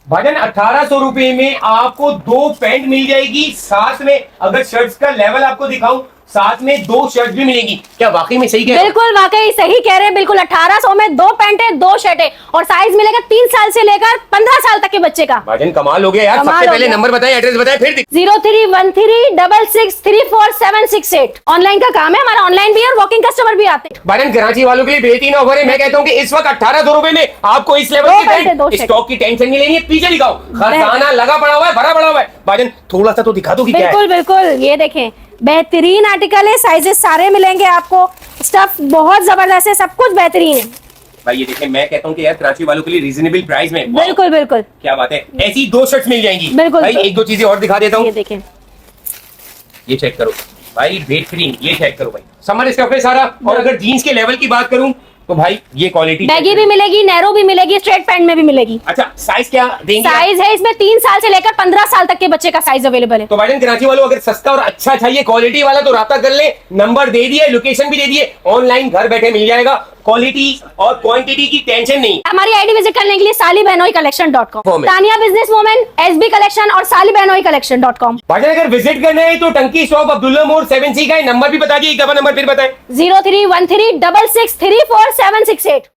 भाईजान 1800 रुपए में आपको 2 पैंट मिल जाएगी, साथ में अगर शर्ट्स का लेवल आपको दिखाऊं, साथ में 2 शर्ट भी मिलेगी। क्या वाकई में सही कह रहे हैं? बिल्कुल वाकई सही कह रहे हैं। बिल्कुल 1800 में 2 पैंट है, 2 शर्ट है और साइज मिलेगा 3 साल से लेकर 15 साल तक के बच्चे का। भाईजान कमाल हो गया यार। कमाल सबसे हो पहले गया। नंबर बताएं, एड्रेस बताएं, फिर 031366346768। ऑनलाइन का काम है हमारा, ऑनलाइन भी है और वॉकिंग कस्टमर भी आते हैं। भाईजान कराची वालों के लिए बेहतरीन ऑफर है। मैं कहता हूँ कि इस वक्त 1800 रुपए में आपको इस लेवल 2 की पैंट है, 2 पैंट, शर्ट। स्टॉक की टेंशन नहीं लेनी है। पीछे दिखाओ, खजाना लगा पड़ा हुआ है, भरा पड़ा हुआ है। भाईजान थोड़ा सा तो दिखा दो कि क्या है। बिल्कुल बिल्कुल, ये देखें बेहतरीन आर्टिकल है, साइजेस सारे मिलेंगे आपको, स्टफ बहुत जबरदस्त है, सब कुछ बेहतरीन है। भाई ये देखें, मैं कहता हूँ कि यार कराची वालों के लिए रीजनेबल प्राइस में। बिल्कुल बिल्कुल, क्या बात है। ऐसी 2 शर्ट्स मिल जाएंगी। बिल्कुल। भाई एक 2 चीजें और दिखा देता हूँ। ये देखें, ये चेक करो भाई, बेहतरीन। ये चेक करो भाई, समर स्टफ है सारा। और अगर जीन्स के लेवल की बात करूं तो भाई ये क्वालिटी बैगी भी मिलेगी, नैरो भी मिलेगी, स्ट्रेट पैंट में भी मिलेगी। अच्छा, साइज क्या देंगे? साइज है इसमें 3 साल से लेकर 15 साल तक के बच्चे का साइज अवेलेबल है। तो भाईजान कराची वालों अगर सस्ता और अच्छा चाहिए क्वालिटी वाला तो राब्ता कर ले। नंबर दे दिए, लोकेशन भी दे दिए, ऑनलाइन घर बैठे मिल जाएगा। क्वालिटी और क्वांटिटी की टेंशन नहीं। हमारी आईडी विजिट करने के लिए salibenoicollection.com, Tania business women, SB collection और salibenoicollection.com। भाईजान अगर विजिट करना है तो टंकी शॉप अब्दुल्ला मोड़ 7C का है। नंबर भी बता दिए, एक दफा नंबर फिर बताएं। 031366346768।